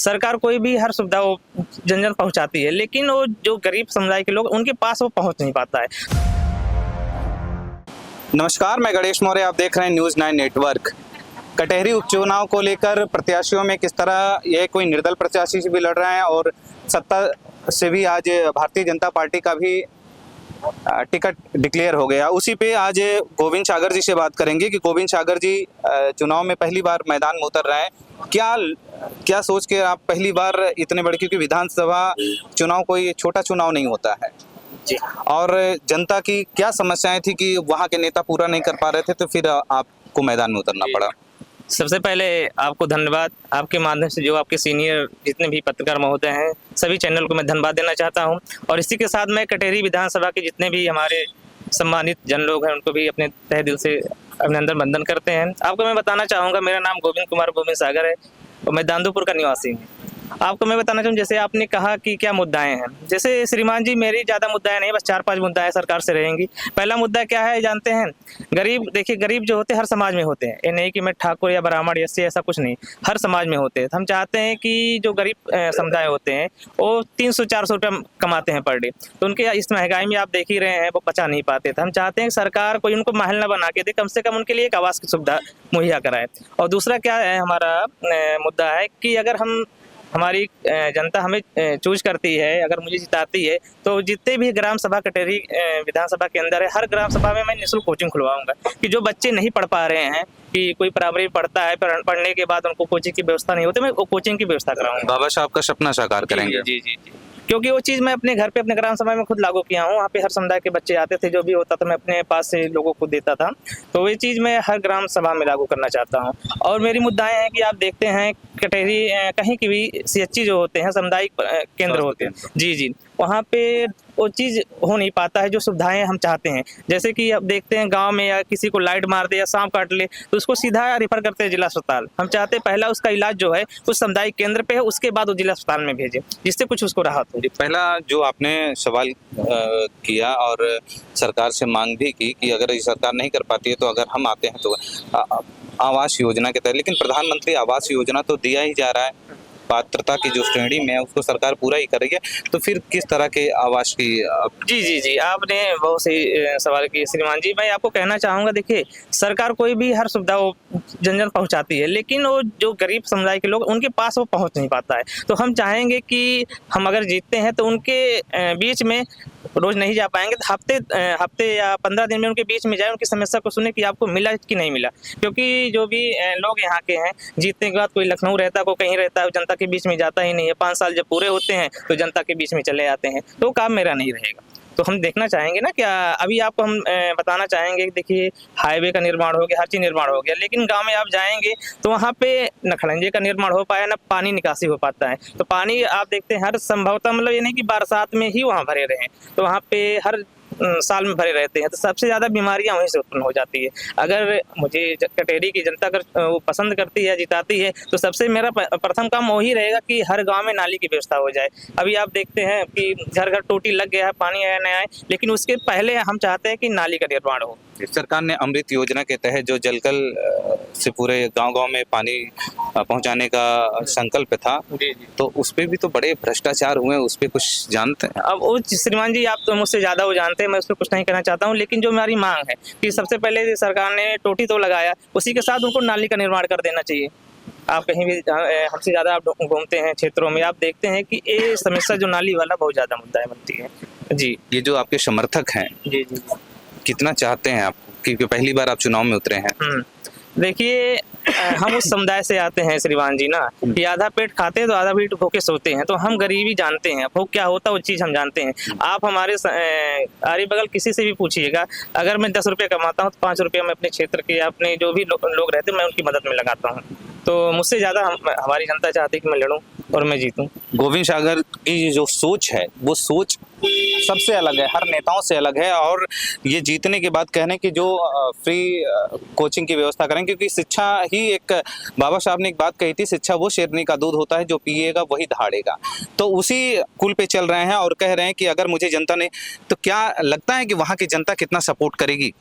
सरकार कोई भी हर सुविधा वो जन जन पहुंचाती है, लेकिन वो जो गरीब समुदाय के लोग उनके पास वो पहुंच नहीं पाता है। नमस्कार, मैं गणेश मौर्य, आप देख रहे हैं न्यूज़ 9 नेटवर्क। कटहरी उपचुनाव को लेकर प्रत्याशियों में किस तरह ये कोई निर्दल प्रत्याशी से भी लड़ रहे हैं और सत्ता से भी आज भारतीय जनता पार्टी का भी टिकट डिक्लेयर हो गया। उसी पे आज गोविंद सागर जी से बात करेंगे कि गोविंद सागर जी चुनाव में पहली बार मैदान में उतर रहे हैं। क्या सोच के आप पहली बार इतने बड़े, क्योंकि विधानसभा चुनाव कोई छोटा चुनाव नहीं होता है जी। और जनता की क्या समस्याएं थी कि वहाँ के नेता पूरा नहीं कर पा रहे थे, तो फिर आपको मैदान में उतरना पड़ा। सबसे पहले आपको धन्यवाद, आपके माध्यम से जो आपके सीनियर जितने भी पत्रकार महोदय हैं सभी चैनल को मैं धन्यवाद देना चाहता हूं। और इसी के साथ मैं कटहरी विधानसभा के जितने भी हमारे सम्मानित जन लोग हैं उनको भी अपने तहे दिल से अभिनंदन वंदन करते हैं। आपको मैं बताना चाहूँगा, मेरा नाम गोविंद कुमार गोविंद सागर है और मैं दांदूपुर का निवासी हूँ। आपको मैं बताना चाहूँ, जैसे आपने कहा कि क्या मुद्दाएं हैं, जैसे श्रीमान जी मेरी ज़्यादा मुद्दाएं नहीं, बस 4-5 मुद्दाएं सरकार से रहेंगी। पहला मुद्दा क्या है जानते हैं? गरीब, देखिए गरीब जो होते हैं हर समाज में होते हैं, ये नहीं कि मैं ठाकुर या ब्राह्मण या ऐसा कुछ नहीं, हर समाज में होते हैं। हम चाहते हैं कि जो गरीब समुदाय होते हैं वो 300-400 रुपये कमाते हैं पर डे, तो उनके इस महंगाई में आप देख ही रहे हैं वो बचा नहीं पाते थे। हम चाहते हैं कि सरकार कोई उनको महल न बना के दे, कम से कम उनके लिए एक आवास की सुविधा मुहैया कराए। और दूसरा क्या है हमारा मुद्दा है कि अगर हमारी जनता हमें चूज करती है, अगर मुझे जिताती है, तो जितने भी ग्राम सभा कटहरी विधानसभा के अंदर है, हर ग्राम सभा में मैं निःशुल्क कोचिंग खुलवाऊंगा कि जो बच्चे नहीं पढ़ पा रहे हैं, कि कोई प्राइमरी पढ़ता है, पढ़ने के बाद उनको कोचिंग की व्यवस्था नहीं होती, मैं वो कोचिंग की व्यवस्था कराऊंगा। बाबा साहब का सपना साकार करेंगे। जी जी जी, क्योंकि वो चीज़ मैं अपने घर पे अपने ग्राम सभा में खुद लागू किया हूँ। वहाँ पे हर समुदाय के बच्चे आते थे, जो भी होता था मैं अपने पास से लोगों को देता था, तो ये चीज़ मैं हर ग्राम सभा में लागू करना चाहता हूँ। और मेरी मुद्दाएं हैं कि आप देखते हैं कटहरी कहीं की भी CHC जो होते हैं, सामुदायिक केंद्र होते हैं, जी जी, वहाँ पे वो चीज़ हो नहीं पाता है जो सुविधाएं हम चाहते हैं। जैसे कि अब देखते हैं गांव में या किसी को लाइट मार दे या सांप काट ले तो उसको सीधा रेफर करते हैं जिला अस्पताल। हम चाहते हैं पहला उसका इलाज जो है उस सामुदायिक केंद्र पे है, उसके बाद वो जिला अस्पताल में भेजें, जिससे कुछ उसको राहत हो। पहला जो आपने सवाल किया और सरकार से मांग भी की कि अगर ये सरकार नहीं कर पाती है तो अगर हम आते हैं तो आवास योजना के तहत, लेकिन प्रधानमंत्री आवास योजना तो दिया ही जा रहा है, पात्रता की जो श्रेणी में है उसको सरकार पूरा ही करेगी, तो फिर किस तरह के आवास की जी जी जी, आपने बहुत सही सवाल किया श्रीमान जी। मैं आपको कहना चाहूँगा, देखिए सरकार कोई भी हर सुविधा वो जन जन पहुँचाती है, लेकिन वो जो गरीब समुदाय के लोग उनके पास वो पहुँच नहीं पाता है। तो हम चाहेंगे कि हम अगर जीतते हैं तो उनके बीच में रोज नहीं जा पाएंगे, तो हफ्ते या 15 दिन में उनके बीच में जाए, उनकी समस्या को सुने कि आपको मिला कि नहीं मिला। क्योंकि जो भी लोग यहाँ के हैं, जीतने के बाद कोई लखनऊ रहता है, कोई कहीं रहता है, जनता के बीच में जाता ही नहीं है। 5 साल जब पूरे होते हैं तो जनता के बीच में चले आते हैं, तो काम मेरा नहीं रहेगा। तो हम देखना चाहेंगे ना, क्या अभी आपको हम बताना चाहेंगे कि देखिए हाईवे का निर्माण हो गया, हर चीज़ निर्माण हो गया, लेकिन गांव में आप जाएंगे तो वहाँ पे न खड़ंजे का निर्माण हो पाया, न पानी निकासी हो पाता है। तो पानी आप देखते हैं हर संभवतः, मतलब ये नहीं कि बरसात में ही वहाँ भरे रहें, तो वहाँ पे हर साल में भरे रहते हैं, तो सबसे ज़्यादा बीमारियां वहीं से उत्पन्न हो जाती है। अगर मुझे कटहरी की जनता अगर वो पसंद करती है, जिताती है, तो सबसे मेरा प्रथम काम वही रहेगा कि हर गांव में नाली की व्यवस्था हो जाए। अभी आप देखते हैं कि घर घर टोटी लग गया है, पानी आया नहीं आए, लेकिन उसके पहले हम चाहते हैं कि नाली का निर्माण हो। सरकार ने अमृत योजना के तहत जो जलकल से पूरे गांव-गांव में पानी पहुंचाने का संकल्प था, तो उस पे भी तो बड़े भ्रष्टाचार हुए, उस पे कुछ जानते हैं? अब वो श्रीमान जी आप तो मुझसे ज़्यादा वो जानते हैं, मैं उस पर कुछ नहीं कहना चाहता हूँ, लेकिन जो हमारी मांग है कि सबसे पहले सरकार ने टोटी तो लगाया, उसी के साथ उनको नाली का निर्माण कर देना चाहिए। आप कहीं भी हमसे ज़्यादा आप घूमते हैं क्षेत्रों में, आप देखते हैं कि ये समस्या जो नाली वाला बहुत ज़्यादा मुद्दा है बनती है। जी, ये जो आपके समर्थक हैं, जी जी, कितना चाहते हैं आप, क्योंकि पहली बार आप चुनाव में उतरे हैं? देखिए हम उस समुदाय से आते हैं श्रीमान जी ना, कि आधा पेट खाते हैं तो आधा पेट भूखे सोते हैं, तो हम गरीबी जानते हैं, भूख क्या होता है वो चीज़ हम जानते हैं। आप हमारे आरी बगल किसी से भी पूछिएगा, अगर मैं 10 रुपये कमाता हूँ तो 5 रुपये मैं अपने क्षेत्र के या अपने जो भी लोग रहते हैं मैं उनकी मदद में लगाता हूँ। तो मुझसे ज़्यादा हमारी जनता चाहती है कि मैं लड़ूं और मैं जीतूं। गोविंद सागर की जो सोच है वो सोच सबसे अलग है, हर नेताओं से अलग है, और ये जीतने के बाद कहने की जो फ्री कोचिंग की व्यवस्था करें, क्योंकि शिक्षा ही एक, बाबा साहब ने एक बात कही थी, शिक्षा वो शेरनी का दूध होता है जो पिएगा वही दहाड़ेगा। तो उसी कुल पे चल रहे हैं और कह रहे हैं कि अगर मुझे जनता ने, तो क्या लगता है कि वहाँ की जनता कितना सपोर्ट करेगी?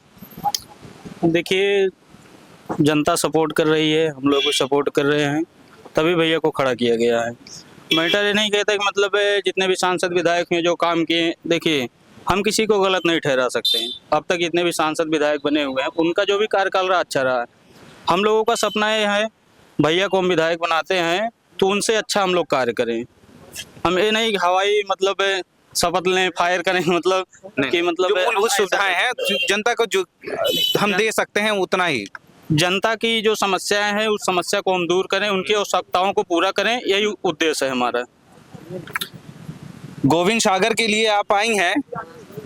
देखिए जनता सपोर्ट कर रही है, हम लोग भी सपोर्ट कर रहे हैं, तभी भैया को खड़ा किया गया है। मैटर ये नहीं कहता कि मतलब जितने भी सांसद विधायक हैं जो काम किए, देखिए हम किसी को गलत नहीं ठहरा सकते हैं। अब तक जितने भी सांसद विधायक बने हुए हैं उनका जो भी कार्यकाल रहा अच्छा रहा है। हम लोगों का सपना ये है भैया को हम विधायक बनाते हैं तो उनसे अच्छा हम लोग कार्य करें। हम ये नहीं हवाई मतलब शपथ लें फायर करें मतलब कि मतलब जो मूलभूत सुविधाएं हैं जनता को जो हम दे सकते हैं उतना ही। जनता की जो समस्याएं हैं उस समस्या को हम दूर करें, उनकी आवश्यकताओं को पूरा करें, यही उद्देश्य है हमारा। गोविंद सागर के लिए आप आई हैं,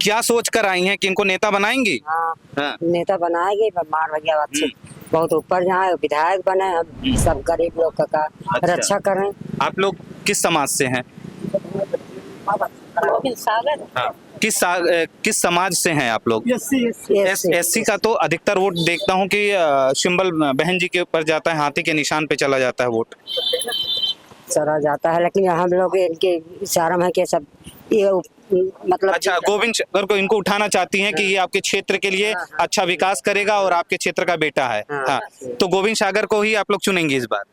क्या सोच कर आई हैं कि इनको नेता बनाएंगी? हाँ। नेता बनाएंगे मार भैया अच्छे बहुत ऊपर जाए, विधायक बने, हम सब गरीब लोग का अच्छा। रक्षा करें। आप लोग किस समाज से हैं? हाँ। किस समाज से हैं आप लोग? एससी का तो अधिकतर वोट देखता हूँ कि सिंबल बहन जी के ऊपर जाता है, हाथी के निशान पे चला जाता है वोट। चला जाता है, लेकिन हम लोग इनके इशारा में कि सब ये मतलब अच्छा, गोविंद सागर को इनको उठाना चाहती हैं कि ये आपके क्षेत्र के लिए अच्छा विकास करेगा और आपके क्षेत्र का बेटा है। हाँ, तो गोविंद सागर को ही आप लोग चुनेंगे इस बार?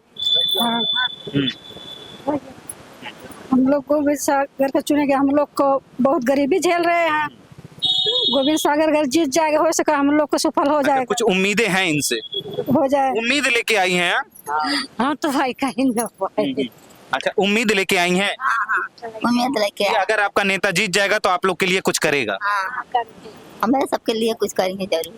हम लोग गोविंद सागर को चुनेंगे। हम लोग को बहुत गरीबी झेल रहे हैं। गोविंद सागर अगर जीत जाएगा हो सका हम लोग को सफल हो जाएगा। कुछ उम्मीदें हैं इनसे? हो जाए उम्मीद लेके आई हैं? हाँ तो भाई कहीं न अच्छा, उम्मीद लेके आई हैं उम्मीद लेके कि अगर आपका नेता जीत जाएगा तो आप लोग के लिए कुछ करेगा। हमारे सबके लिए कुछ करेंगे जरूर।